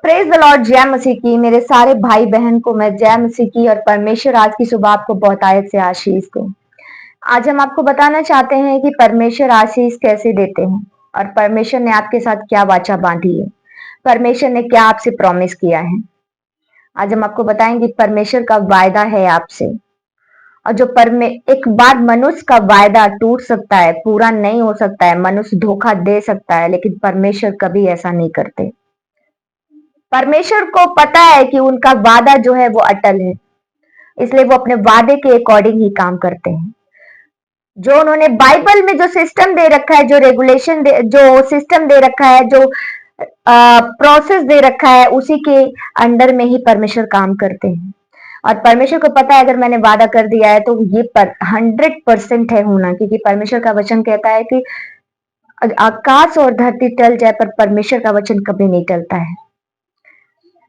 Praise the Lord. जय मसीह की मेरे सारे भाई बहन को मैं जय मसीह की और परमेश्वर आज की सुबह आपको बहुतायत से आशीष दे। आज हम आपको बताना चाहते हैं कि परमेश्वर आशीष कैसे देते हैं और परमेश्वर ने आपके साथ क्या वाचा बांधी है, परमेश्वर ने क्या आपसे प्रॉमिस किया है। आज हम आपको बताएंगे परमेश्वर का वायदा है आपसे। और जो एक बार मनुष्य का वायदा टूट सकता है, पूरा नहीं हो सकता है, मनुष्य धोखा दे सकता है, लेकिन परमेश्वर कभी ऐसा नहीं करते। परमेश्वर को पता है कि उनका वादा जो है वो अटल है, इसलिए वो अपने वादे के अकॉर्डिंग ही काम करते हैं। जो उन्होंने बाइबल में जो सिस्टम दे रखा है, जो रेगुलेशन जो सिस्टम दे रखा है, जो प्रोसेस दे रखा है, उसी के अंडर में ही परमेश्वर काम करते हैं। और परमेश्वर को पता है अगर मैंने वादा कर दिया है तो ये 100% है होना, क्योंकि परमेश्वर का वचन कहता है कि आकाश और धरती टल जाए पर परमेश्वर का वचन कभी नहीं टलता है।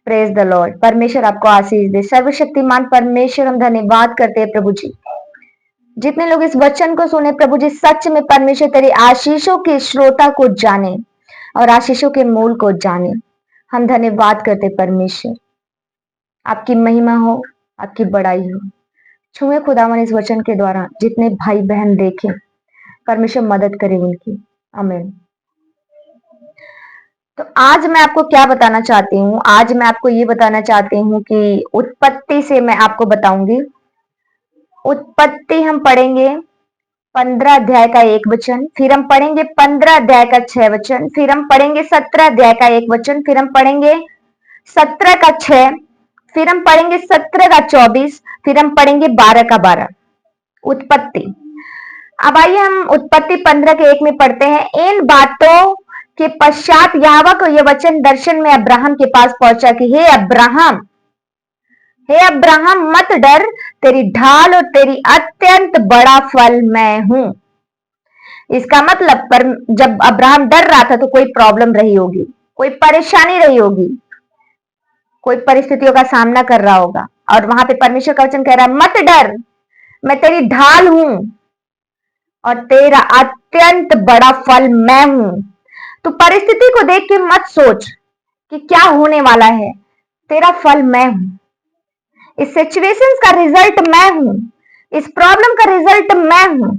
Praise the Lord. परमेश्वर आपको आशीष दे। सर्वशक्तिमान परमेश्वर, हम धन्यवाद करते हैं प्रभु जी। जितने लोग इस वचन को सुने प्रभु जी, सच में परमेश्वर तेरी आशीषों के श्रोता को जाने और आशीषों के मूल को जाने। हम धन्यवाद करते परमेश्वर, आपकी महिमा हो, आपकी बड़ाई हो। छुए खुदावन इस वचन के द्वारा जितने भाई बहन देखें, परमेश्वर मदद करे उनकी। आमीन। तो आज मैं आपको क्या बताना चाहती हूँ, आज मैं आपको ये बताना चाहती हूँ कि उत्पत्ति से मैं आपको बताऊंगी। उत्पत्ति हम पढ़ेंगे 15 अध्याय का 1 वचन, फिर हम पढ़ेंगे 15 अध्याय का 6 वचन, फिर हम पढ़ेंगे 17 अध्याय का 1 वचन, फिर हम पढ़ेंगे 17 का 6, फिर हम पढ़ेंगे 17 का 24, फिर हम पढ़ेंगे 12 का 12। उत्पत्ति। अब आइए हम उत्पत्ति 15 के 1 में पढ़ते हैं। इन बातों के पश्चात यहोवा को यह वचन दर्शन में अब्राहम के पास पहुंचा कि हे अब्राहम मत डर, तेरी ढाल और तेरी अत्यंत बड़ा फल मैं हूं। इसका मतलब पर जब अब्राहम डर रहा था तो कोई प्रॉब्लम रही होगी, कोई परेशानी रही होगी, कोई परिस्थितियों का सामना कर रहा होगा, और वहां पे परमेश्वर का वचन कह रहा है मत डर, मैं तेरी ढाल हूं और तेरा अत्यंत बड़ा फल मैं हूं। तो परिस्थिति को देख के मत सोच कि क्या होने वाला है, तेरा फल मैं हूं। इस सिचुएशंस का रिजल्ट मैं हूं, इस प्रॉब्लम का रिजल्ट मैं हूं।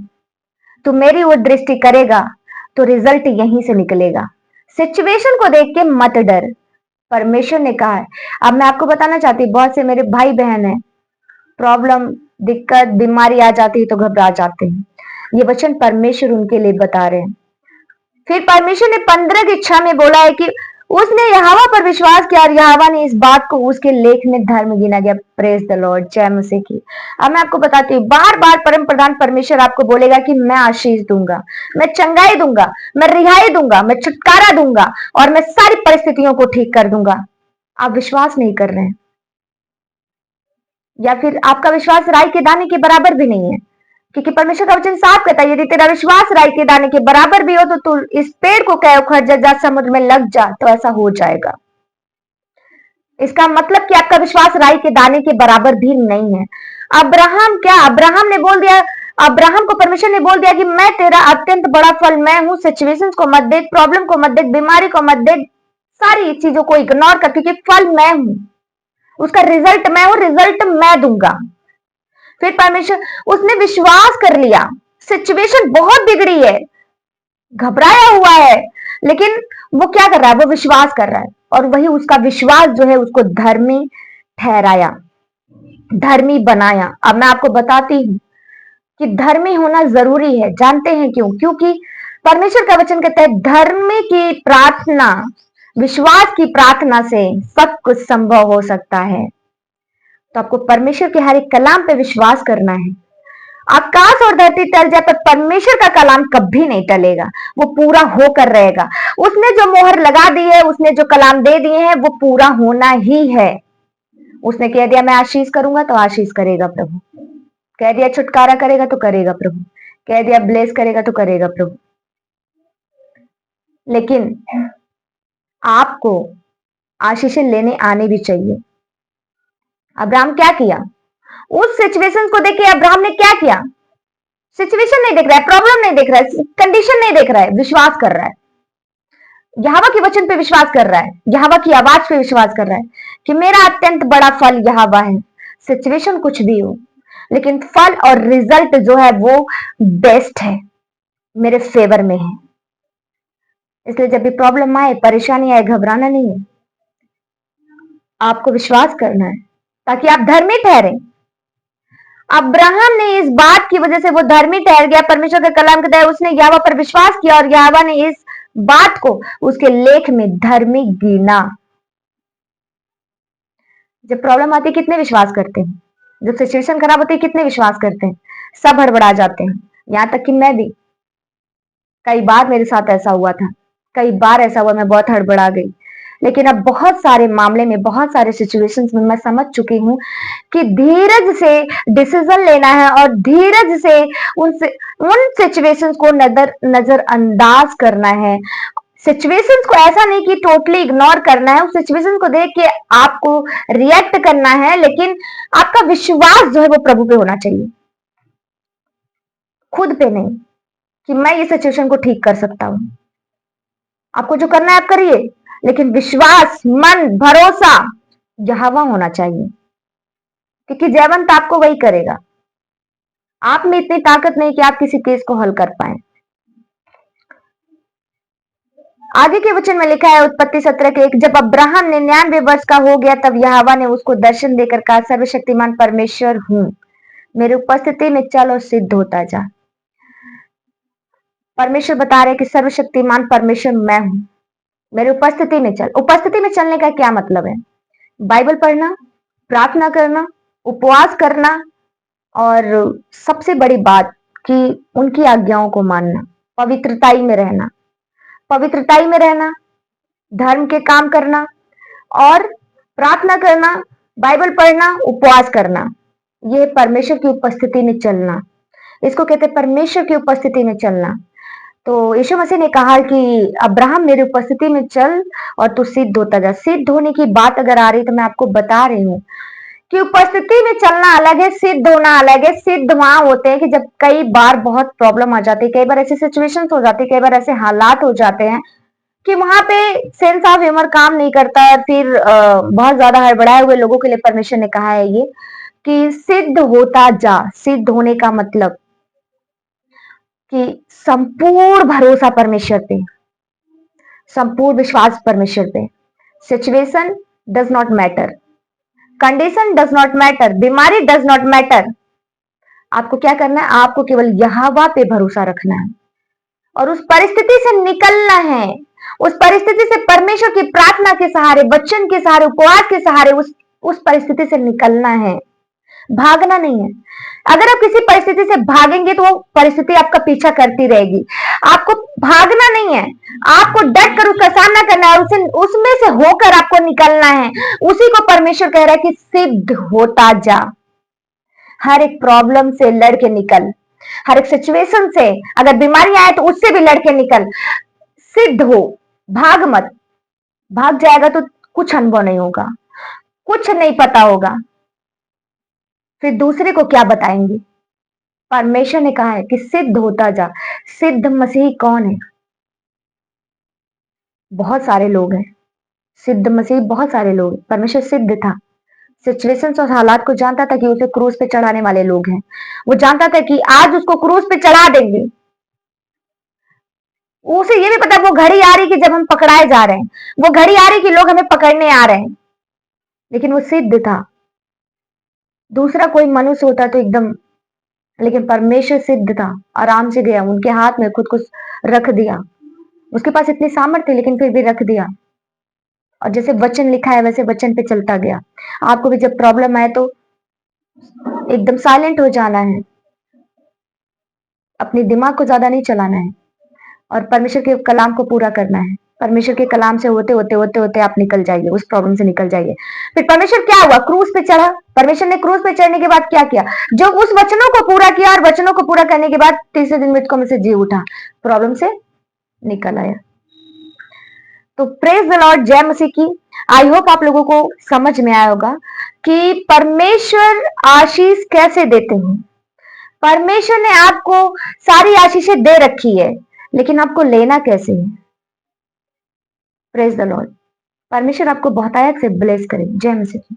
तो मेरी ओर दृष्टि करेगा तो रिजल्ट यहीं से निकलेगा। सिचुएशन को देख के मत डर, परमेश्वर ने कहा है। अब मैं आपको बताना चाहती हूँ, बहुत से मेरे भाई बहन हैं, प्रॉब्लम, दिक्कत, बीमारी आ जाती है तो घबरा जाते हैं। ये वचन परमेश्वर उनके लिए बता रहे हैं। फिर परमेश्वर ने 15 की 6 में बोला है कि उसने यहोवा पर विश्वास किया और यहोवा ने इस बात को उसके लेख में धर्म गिना गया। Praise the Lord. जय मसीह की। अब मैं आपको बताती हूँ, बार बार परम प्रधान परमेश्वर आपको बोलेगा कि मैं आशीष दूंगा, मैं चंगाई दूंगा, मैं रिहाई दूंगा, मैं छुटकारा दूंगा और मैं सारी परिस्थितियों को ठीक कर दूंगा। आप विश्वास नहीं कर रहे हैं, या फिर आपका विश्वास राई के दाने के बराबर भी नहीं है, क्योंकि परमेश्वर का वचन साफ कहता है यदि तेरा विश्वास राई के दाने के बराबर भी हो तो तू इस पेड़ को कह उखड़ जा, समुद्र में लग जा, तो ऐसा हो जाएगा। इसका मतलब कि आपका विश्वास राई के दाने के बराबर भी नहीं है। अब्राहम ने बोल दिया, अब्राहम को परमेश्वर ने बोल दिया कि मैं तेरा अत्यंत बड़ा फल मैं हूं। सिचुएशंस को मत देख, प्रॉब्लम को मत देख, बीमारी को मत देख, सारी चीजों को इग्नोर कर, क्योंकि फल मैं हूं, उसका रिजल्ट मैं हूं, रिजल्ट मैं दूंगा। फिर परमेश्वर, उसने विश्वास कर लिया। सिचुएशन बहुत बिगड़ी है, घबराया हुआ है, लेकिन वो क्या कर रहा है, वो विश्वास कर रहा है, और वही उसका विश्वास जो है उसको धर्मी ठहराया, धर्मी बनाया। अब मैं आपको बताती हूं कि धर्मी होना जरूरी है। जानते हैं क्यों? क्योंकि परमेश्वर का वचन कहता है धर्मी की प्रार्थना, विश्वास की प्रार्थना से सब कुछ संभव हो सकता है। तो आपको परमेश्वर के हर एक कलाम पे विश्वास करना है। आकाश और धरती टल जाए पर परमेश्वर का कलाम कभी नहीं टलेगा, वो पूरा होकर रहेगा। उसने जो मोहर लगा दी है, उसने जो कलाम दे दिए हैं, वो पूरा होना ही है। उसने कह दिया मैं आशीष करूंगा तो आशीष करेगा प्रभु, कह दिया छुटकारा करेगा तो करेगा प्रभु, कह दिया ब्लेस करेगा तो करेगा प्रभु। लेकिन आपको आशीषें लेने आने भी चाहिए। अब्राहम क्या किया? उस सिचुएशन को देख के अब्राहम ने क्या किया? सिचुएशन नहीं देख रहा है, प्रॉब्लम नहीं देख रहा है, कंडीशन नहीं देख रहा है, विश्वास कर रहा है। यहोवा के वचन पे विश्वास कर रहा है, यहोवा की आवाज पे विश्वास कर रहा है कि मेरा अत्यंत बड़ा फल यहोवा है। सिचुएशन कुछ भी हो, लेकिन फल और रिजल्ट जो है वो बेस्ट है, मेरे फेवर में है। इसलिए जब भी प्रॉब्लम आए, परेशानी आए, घबराना नहीं है, आपको विश्वास करना है ताकि आप धर्मी ठहरे। अब्राहम ने इस बात की वजह से वो धर्मी ठहर गया, परमेश्वर के कलाम के तहत उसने यहोवा पर विश्वास किया और यहोवा ने इस बात को उसके लेख में धर्मी गिना। जब प्रॉब्लम आती है कितने विश्वास करते हैं, जब सिचुएशन खराब होती है कितने विश्वास करते हैं, सब हड़बड़ा जाते हैं। यहां तक कि मैं भी, कई बार मेरे साथ ऐसा हुआ था, कई बार ऐसा हुआ मैं बहुत हड़बड़ा गई। लेकिन अब बहुत सारे मामले में, बहुत सारे सिचुएशंस में मैं समझ चुकी हूँ कि धीरज से डिसीजन लेना है और धीरज से उन सिचुएशंस को नजरअंदाज करना है। सिचुएशंस को ऐसा नहीं कि टोटली इग्नोर करना है, उस सिचुएशन को देख के आपको रिएक्ट करना है, लेकिन आपका विश्वास जो है वो प्रभु पे होना चाहिए, खुद पे नहीं कि मैं ये सिचुएशन को ठीक कर सकता हूं। आपको जो करना है आप करिए, लेकिन विश्वास, मन, भरोसा यहोवा होना चाहिए, क्योंकि जयवंत आपको वही करेगा। आप में इतनी ताकत नहीं कि आप किसी केस को हल कर पाए। आगे के वचन में लिखा है उत्पत्ति 17 के 1, जब अब्राहम ने 99 वर्ष का हो गया तब यहोवा ने उसको दर्शन देकर कहा, सर्वशक्तिमान परमेश्वर हूं, मेरी उपस्थिति में चल और सिद्ध होता जा। परमेश्वर बता रहे कि सर्वशक्तिमान परमेश्वर मैं हूं, मेरी उपस्थिति में चल। उपस्थिति में चलने का क्या मतलब है? बाइबल पढ़ना, प्रार्थना करना, उपवास करना, और सबसे बड़ी बात कि उनकी आज्ञाओं को मानना, पवित्रताई में रहना, पवित्रताई में रहना, धर्म के काम करना और प्रार्थना करना, बाइबल पढ़ना, उपवास करना, ये परमेश्वर की उपस्थिति में चलना, इसको कहते हैं परमेश्वर की उपस्थिति में चलना। तो यीशु मसीह ने कहा कि अब्राहम मेरी उपस्थिति में चल और तू सिद्ध होता जा। सिद्ध होने की बात अगर आ रही तो मैं आपको बता रही हूँ कि उपस्थिति में चलना अलग है, सिद्ध होना अलग है। सिद्ध वहां होते हैं कि जब कई बार बहुत प्रॉब्लम आ जाती है, कई बार ऐसी सिचुएशंस हो जाती है, कई बार ऐसे हालात हो जाते हैं कि वहां पे सेंस ऑफ ह्यूमर काम नहीं करता, और फिर बहुत ज्यादा हड़बड़ाए हुए लोगों के लिए परमेश्वर ने कहा है ये कि सिद्ध होता जा। सिद्ध होने का मतलब कि संपूर्ण भरोसा परमेश्वर पे, संपूर्ण विश्वास परमेश्वर पे। Situation does not matter, condition does not matter, बीमारी डज नॉट मैटर। आपको क्या करना है? आपको केवल यहोवा पे भरोसा रखना है और उस परिस्थिति से निकलना है। उस परिस्थिति से परमेश्वर की प्रार्थना के सहारे, वचन के सहारे, उपवास के सहारे उस परिस्थिति से निकलना है, भागना नहीं है। अगर आप किसी परिस्थिति से भागेंगे तो वो परिस्थिति आपका पीछा करती रहेगी। आपको भागना नहीं है, आपको डट कर उसका सामना करना है, उसमें से होकर आपको निकलना है। उसी को परमेश्वर कह रहा है कि सिद्ध होता जा। हर एक प्रॉब्लम से लड़के निकल, हर एक सिचुएशन से, अगर बीमारी आए तो उससे भी लड़के निकल, सिद्ध हो, भाग मत। भाग जाएगा तो कुछ अनुभव नहीं होगा, कुछ नहीं पता होगा, फिर दूसरे को क्या बताएंगे। परमेश्वर ने कहा है कि सिद्ध होता जा। सिद्ध मसीह कौन है? बहुत सारे लोग हैं, सिद्ध मसीह बहुत सारे लोग। परमेश्वर सिद्ध था, सिचुएशंस और हालात को जानता था कि उसे क्रूस पे चढ़ाने वाले लोग हैं। वो जानता था कि आज उसको क्रूस पे चढ़ा देंगे। उसे ये भी पता वो घड़ी आ रही कि जब हम पकड़ाए जा रहे हैं, वो घड़ी आ रही कि लोग हमें पकड़ने आ रहे हैं, लेकिन वो सिद्ध था। दूसरा कोई मनुष्य होता तो एकदम, लेकिन परमेश्वर सिद्ध था, आराम से गया, उनके हाथ में खुद को रख दिया। उसके पास इतनी सामर्थ्य थी लेकिन फिर भी रख दिया, और जैसे वचन लिखा है वैसे वचन पे चलता गया। आपको भी जब प्रॉब्लम आए तो एकदम साइलेंट हो जाना है, अपने दिमाग को ज्यादा नहीं चलाना है और परमेश्वर के कलाम को पूरा करना है। परमेश्वर के कलाम से होते होते होते होते आप निकल जाइए, उस प्रॉब्लम से निकल जाइए। फिर परमेश्वर क्या हुआ? क्रूस पे चढ़ा। परमेश्वर ने क्रूस पे चढ़ने के बाद क्या किया? जो उस वचनों को पूरा किया, और वचनों को पूरा करने के बाद तीसरे दिन मृतकों में से जी उठा, प्रॉब्लम से निकल आया। तो प्रेज द लॉर्ड, जय मसीह की। आई होप आप लोगों को समझ में आया होगा कि परमेश्वर आशीष कैसे देते हैं। परमेश्वर ने आपको सारी आशीषें दे रखी है, लेकिन आपको लेना कैसे है? Praise the Lord. परमेश्वर आपको बहुतायत से ब्लेस करे। जय मसीह की।